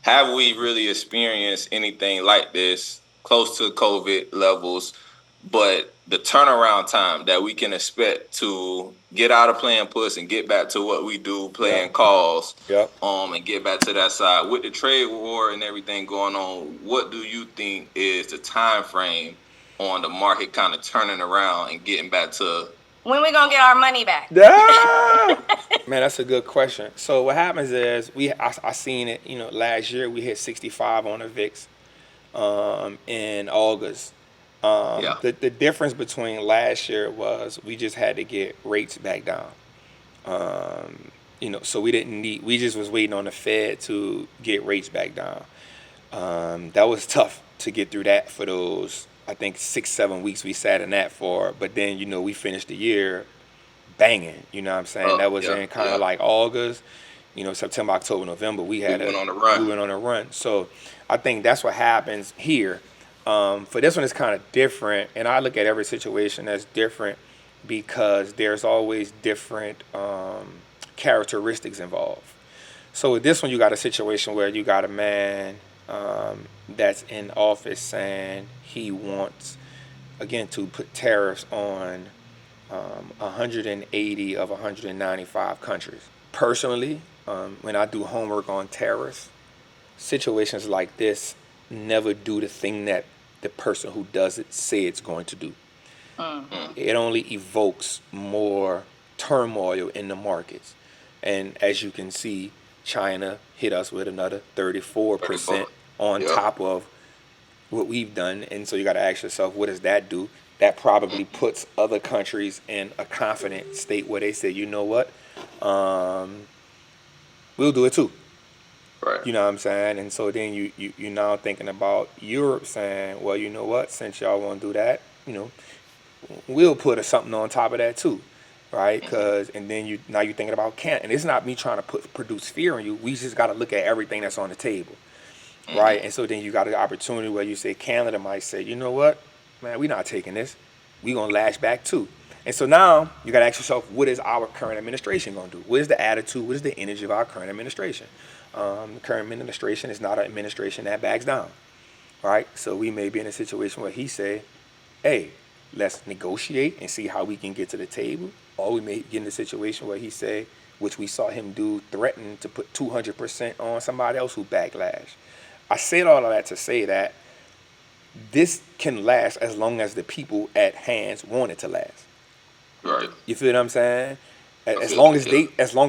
have we really experienced anything like this close to COVID levels? But the turnaround time that we can expect to get out of playing puss and get back to what we do, playing calls, Yep. and get back to that side with the trade war and everything going on. What do you think is the time frame on the market kind of turning around and getting back to when we gonna get our money back? Yeah. Man, that's a good question. So what happens is I seen it. Last year we hit 65 on the VIX in August. yeah? The difference between last year was we just had to get rates back down. So we didn't need. We just was waiting on the Fed to get rates back down. That was tough to get through that for those. I think 6-7 weeks we sat in that for. But then we finished the year banging. You know what I'm saying? That was in kind of like August. September, October, November. We went on a run. We went on a run. So I think that's what happens here. For this one, it's kind of different, and I look at every situation as different because there's always different characteristics involved. So with this one, you got a situation where you got a man that's in office saying he wants, again, to put tariffs on 180 of 195 countries. Personally, when I do homework on tariffs, situations like this never do the thing that the person who does it say it's going to do. It only evokes more turmoil in the markets. And as you can see, China hit us with another 34% on top of what we've done. And so you got to ask yourself, what does that do? That probably puts other countries in a confident state where they say, you know what, we'll do it too. Right. You know what I'm saying? And so then you're now thinking about Europe saying, well, you know what, since y'all want to do that, we'll put something on top of that too, right? And then now you're thinking about Canada. And it's not me trying to produce fear in you. We just got to look at everything that's on the table, right? And so then you got an opportunity where you say Canada might say, you know what, man, we're not taking this. We're going to lash back too. And so now you got to ask yourself, what is our current administration going to do? What is the attitude? What is the energy of our current administration? The current administration is not an administration that backs down, right? So we may be in a situation where he say, hey, let's negotiate and see how we can get to the table. Or we may get in a situation where he say, which we saw him do, threaten to put 200% on somebody else who backlash. I said all of that to say that this can last as long as the people at hands want it to last. Right. You feel what I'm saying? As long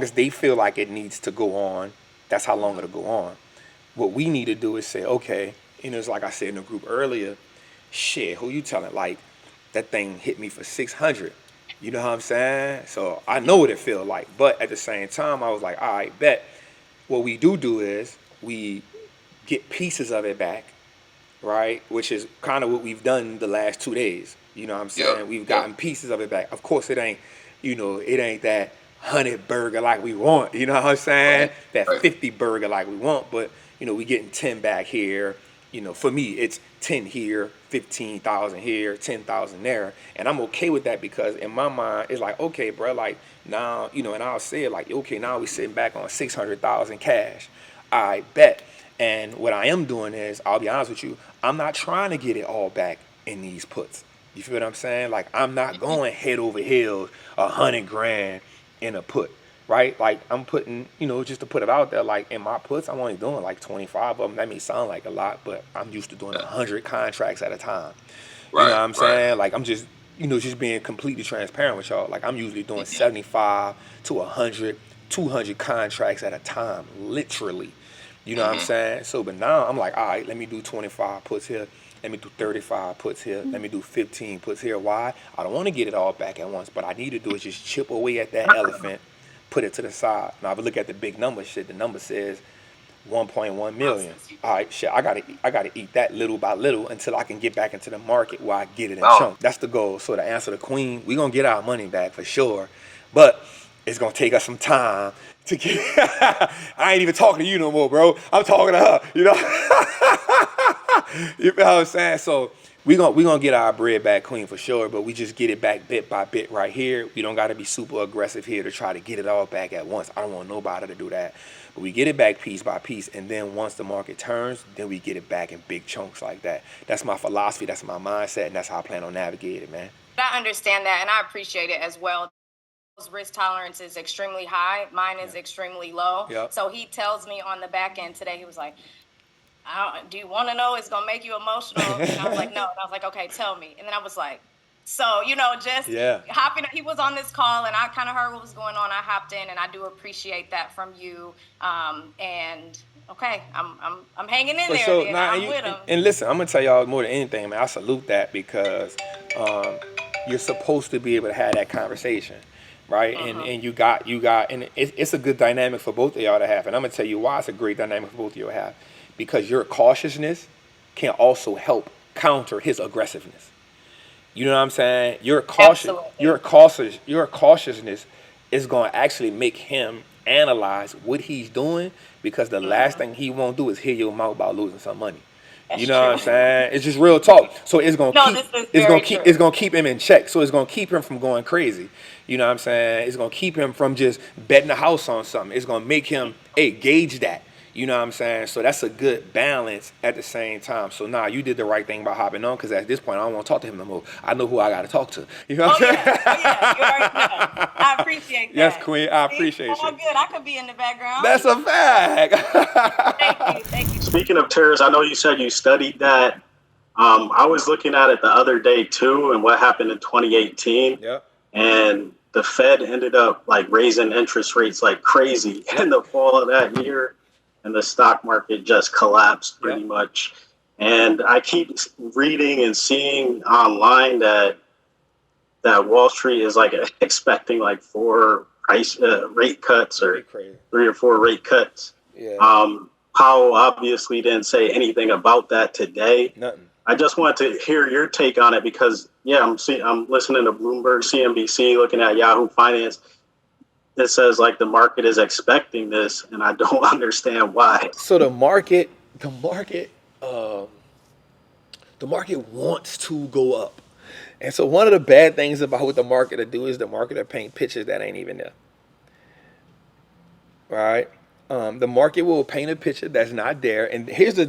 as they feel like it needs to go on, that's how long it'll go on. What we need to do is say, okay, it's like I said in the group earlier, shit, who you telling? Like, that thing hit me for 600. You know what I'm saying? So I know what it feels like. But at the same time, I was like, all right, bet. What we do is we get pieces of it back, right? Which is kind of what we've done the last 2 days. You know what I'm saying? We've gotten pieces of it back. Of course, it ain't that 100 burger like we want. You know what I'm saying? That 50 burger like we want. But, we getting 10 back here. For me, it's 10 here, 15,000 here, 10,000 there. And I'm okay with that because in my mind, it's like, okay, bro, like now, and I'll say it like, okay, now we sitting back on 600,000 cash. I bet. And what I am doing is, I'll be honest with you, I'm not trying to get it all back in these puts. You feel what I'm saying? Like, I'm not going head over heels, 100 grand in a put, right? Like, I'm putting, just to put it out there, like, in my puts, I'm only doing like 25 of them. That may sound like a lot, but I'm used to doing 100 contracts at a time. You know what I'm saying? Like, I'm just, just being completely transparent with y'all. Like, I'm usually doing 75 to 100, 200 contracts at a time, literally. You know what I'm saying? So, but now I'm like, all right, let me do 25 puts here. Let me do 35 puts here. Let me do 15 puts here. Why? I don't want to get it all back at once, but I need to do is just chip away at that elephant, put it to the side. Now, if I look at the big number, the number says 1.1 million. All right, I gotta eat that little by little until I can get back into the market where I get it in chunks. That's the goal. So to answer the queen, we're going to get our money back for sure, but it's going to take us some time to get. I ain't even talking to you no more, bro. I'm talking to her, You know what I'm saying? So we gonna get our bread back clean for sure, but we just get it back bit by bit right here. We don't got to be super aggressive here to try to get it all back at once. I don't want nobody to do that. But we get it back piece by piece, and then once the market turns, then we get it back in big chunks like that. That's my philosophy, that's my mindset, and that's how I plan on navigating, man. I understand that, and I appreciate it as well. His risk tolerance is extremely high. Mine is extremely low. Yep. So he tells me on the back end today, he was like, do you want to know it's going to make you emotional? And I was like, no. And I was like, okay, tell me. And then I was like, so, just hopping. He was on this call, and I kind of heard what was going on. I hopped in, and I do appreciate that from you. And okay, I'm hanging in there. So, I'm with him. And listen, I'm gonna tell y'all more than anything, man. I salute that because you're supposed to be able to have that conversation, right? And you got, and it's a good dynamic for both of y'all to have. And I'm gonna tell you why it's a great dynamic for both of you to have, because your cautiousness can also help counter his aggressiveness. You know what I'm saying? Your cautiousness is going to actually make him analyze what he's doing, because the last thing he won't do is hear your mouth about losing some money. You know what I'm saying? It's just real talk. So it's going to keep him in check. So it's going to keep him from going crazy. You know what I'm saying? It's going to keep him from just betting the house on something. It's going to make him, gauge that. You know what I'm saying? So that's a good balance at the same time. So you did the right thing by hopping on, because at this point I don't want to talk to him no more. I know who I got to talk to. You know what I'm saying? Yeah, you already know. I appreciate that. Yes, Queen. I appreciate you. All good. I could be in the background. That's a fact. Thank you. Speaking of tariffs, I know you said you studied that. I was looking at it the other day too, and what happened in 2018. Yep. And the Fed ended up raising interest rates like crazy in the fall of that year. And the stock market just collapsed pretty much. And I keep reading and seeing online that Wall Street is expecting 4 rate cuts or 3 or 4 rate cuts. Yeah. Powell obviously didn't say anything about that today. Nothing. I just want to hear your take on it because I'm listening to Bloomberg, CNBC, looking at Yahoo Finance. It says the market is expecting this, and I don't understand why. So the market wants to go up, and so one of the bad things about what the market will do is the market will paint pictures that ain't even there. Right? The market will paint a picture that's not there, and here's the.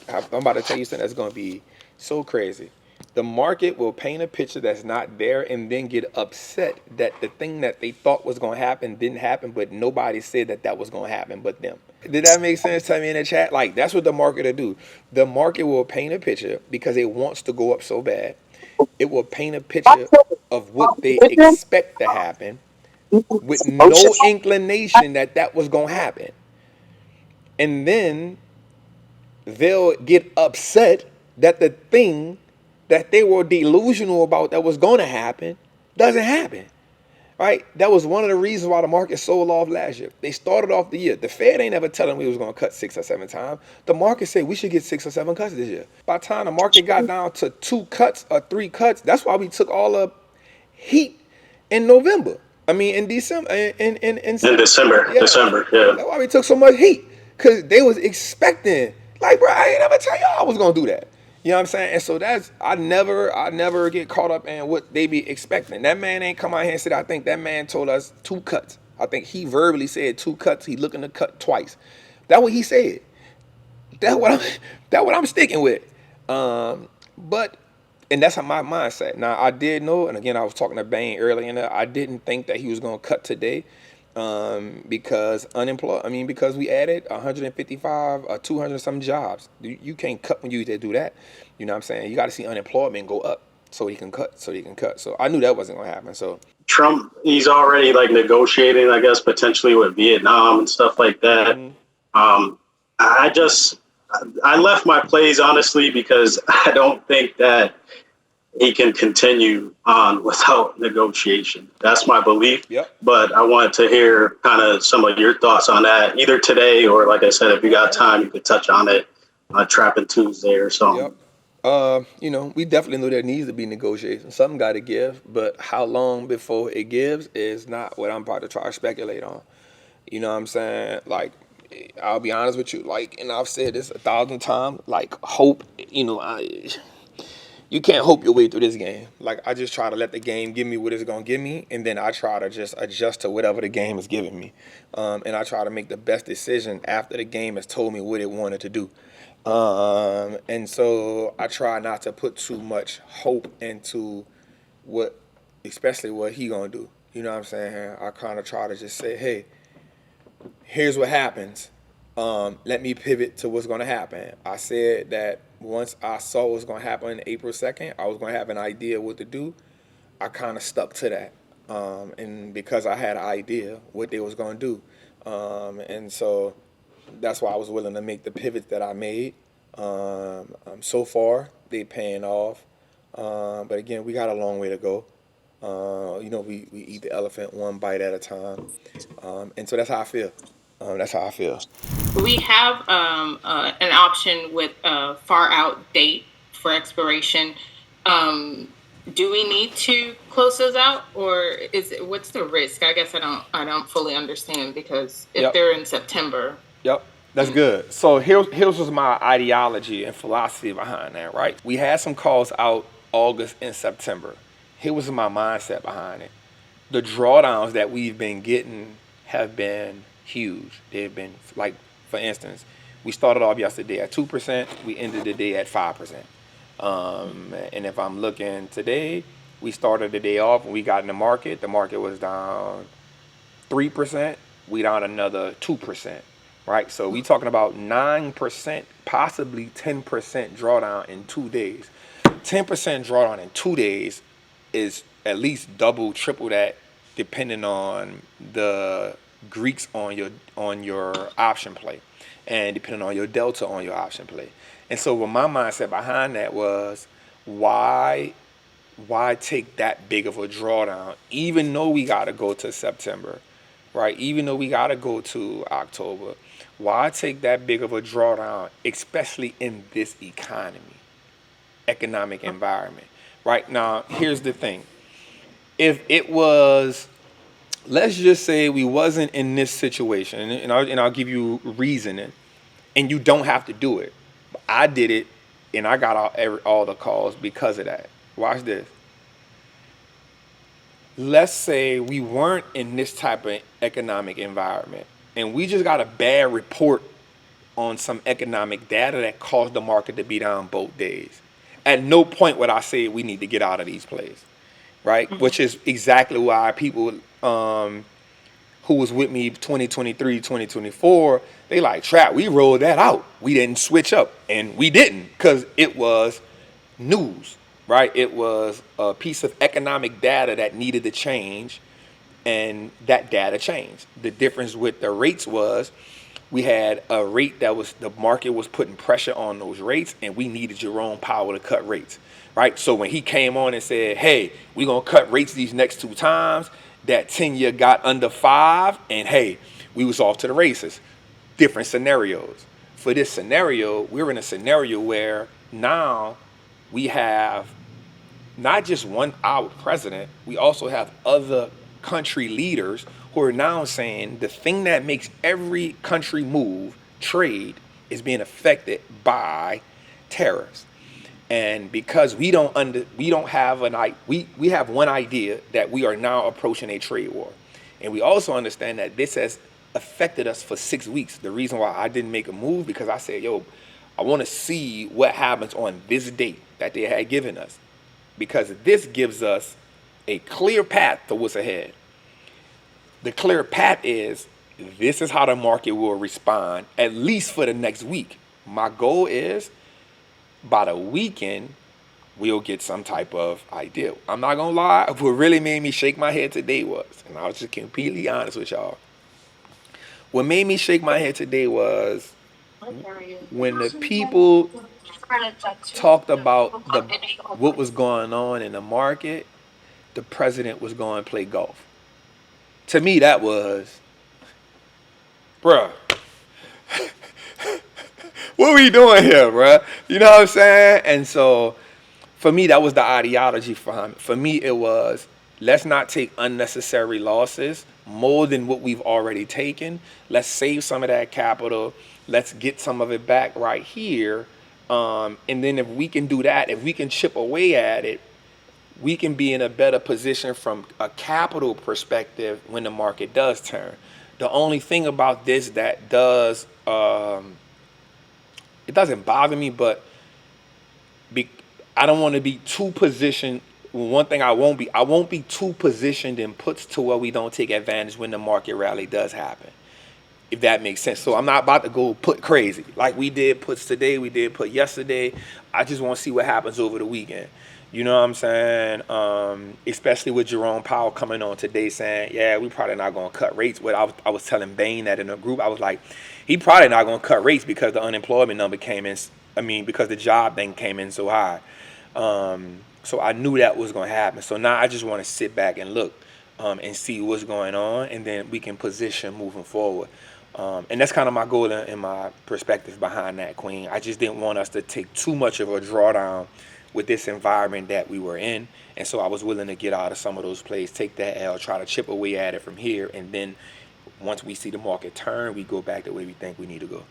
I'm about to tell you something that's going to be so crazy. The market will paint a picture that's not there and then get upset that the thing that they thought was going to happen didn't happen, but nobody said that was going to happen but them. Did that make sense? Tell me in the chat. That's what the market will do. The market will paint a picture because it wants to go up so bad. It will paint a picture of what they expect to happen with no inclination that was going to happen. And then they'll get upset that the thing that they were delusional about that was going to happen doesn't happen, right? That was one of the reasons why the market sold off last year. They started off the year. The Fed ain't ever telling we was going to cut 6 or 7 times. The market said we should get 6 or 7 cuts this year. By the time the market got down to 2 cuts or 3 cuts, that's why we took all the heat in November. I mean, in December. In December. Yeah. December, yeah. That's why we took so much heat, because they was expecting, bro, I ain't never tell y'all I was going to do that. You know what I'm saying? And so I never get caught up in what they be expecting. That man ain't come out here and said, I think that man told us 2 cuts. I think he verbally said 2 cuts. He looking to cut twice. That's what he said. That's what I'm sticking with. And that's my mindset. Now, I did know, and again, I was talking to Bain earlier, and I didn't think that he was going to cut today. Because because we added 155 or 200 some jobs. You can't cut when you do that. You know what I'm saying? You got to see unemployment go up so he can cut. So I knew that wasn't going to happen. So Trump, he's already negotiating, I guess, potentially with Vietnam and stuff like that. Mm-hmm. I left my plays, honestly, because I don't think that he can continue on without negotiation. That's my belief. Yep. But I wanted to hear kind of some of your thoughts on that, either today or, like I said, if you got time, you could touch on it on Trapping Tuesday or something. Yep. We definitely know there needs to be negotiation. Something got to give, but how long before it gives is not what I'm about to try to speculate on. You know what I'm saying? I'll be honest with you. And I've said this 1,000 times. Hope. you can't hope your way through this game. Like, I just try to let the game give me what it's gonna give me, and then I try to just adjust to whatever the game is giving me, and I try to make the best decision after the game has told me what it wanted to do. And so I try not to put too much hope into what, especially what he gonna do. You know what I'm saying? I kind of try to just say, hey, here's what happens. Let me pivot to what's going to happen. I said that once I saw what was going to happen April 2nd, I was going to have an idea what to do. I kind of stuck to that. And because I had an idea what they was going to do. And so that's why I was willing to make the pivots that I made. So far, they paying off. But again, we got a long way to go. We eat the elephant one bite at a time. And so that's how I feel. We have an option with a far out date for expiration. Do we need to close those out, or what's the risk? I guess I don't fully understand, because if they're in September. Yep. That's good. So here's was my ideology and philosophy behind that, right? We had some calls out August and September. Here was my mindset behind it. The drawdowns that we've been getting have been huge. They've been, like, for instance, we started off yesterday at 2%. We ended the day at 5%. And if I'm looking today, we started the day off and we got in the market. The market was down 3%. We down another 2%. Right? So we talking about 9%, possibly 10% drawdown in 2 days. 10% drawdown in 2 days is at least double, triple that, depending on the Greeks on your option play, and depending on your delta on your option play. And so what my mindset behind that was, why take that big of a drawdown, even though we got to go to September, right? Even though we got to go to October, why take that big of a drawdown, especially in this economic environment? Right now, here's the thing. If it was, let's just say we wasn't in this situation, and I'll give you reasoning, and you don't have to do it. I did it, and I got all the calls because of that. Watch this. Let's say we weren't in this type of economic environment, and we just got a bad report on some economic data that caused the market to be down both days. At no point would I say we need to get out of these plays, right? Mm-hmm. Which is exactly why people who was with me 2023, 2024, they like, Trap, we rolled that out. We didn't switch up. And we didn't, because it was news, right? It was a piece of economic data that needed to change, and that data changed. The difference with the rates was we had a rate that was, the market was putting pressure on those rates, and we needed Jerome Powell to cut rates, right? So when he came on and said, hey, we're going to cut rates these next 2 times, that 10-year got under 5, and hey, we was off to the races. Different scenarios. For this scenario, we're in a scenario where now we have not just our president, we also have other country leaders who are now saying the thing that makes every country move, trade, is being affected by tariffs. And because we have one idea that we are now approaching a trade war. And we also understand that this has affected us for 6 weeks. The reason why I didn't make a move, because I said, I want to see what happens on this date that they had given us, because this gives us a clear path to what's ahead. The clear path is, this is how the market will respond, at least for the next week. My goal is, by the weekend, we'll get some type of idea. I'm not going to lie, what really made me shake my head today was, and I was just completely honest with y'all, what made me shake my head today was when the people talked about what was going on in the market, the president was going to play golf. To me, that was, bruh, what are we doing here, bruh? You know what I'm saying? And so, for me, that was the ideology for him. For me, it was, let's not take unnecessary losses, more than what we've already taken. Let's save some of that capital. Let's get some of it back right here. And then if we can do that, if we can chip away at it, we can be in a better position from a capital perspective when the market does turn. The only thing about this that does, it doesn't bother me, but I don't want to be too positioned. One thing I won't be too positioned in puts to where we don't take advantage when the market rally does happen, if that makes sense. So I'm not about to go put crazy like we did puts today, we did put yesterday. I just want to see what happens over the weekend. You know what I'm saying? Especially with Jerome Powell coming on today saying, yeah, we probably not going to cut rates. But I was telling Bain that in a group, I was like, he probably not going to cut rates because the unemployment number came in. Because the job thing came in so high. So I knew that was going to happen. So now I just want to sit back and look and see what's going on, and then we can position moving forward. And that's kind of my goal and my perspective behind that, Queen. I just didn't want us to take too much of a drawdown with this environment that we were in. And so I was willing to get out of some of those plays, take that L, try to chip away at it from here. And then once we see the market turn, we go back the way we think we need to go.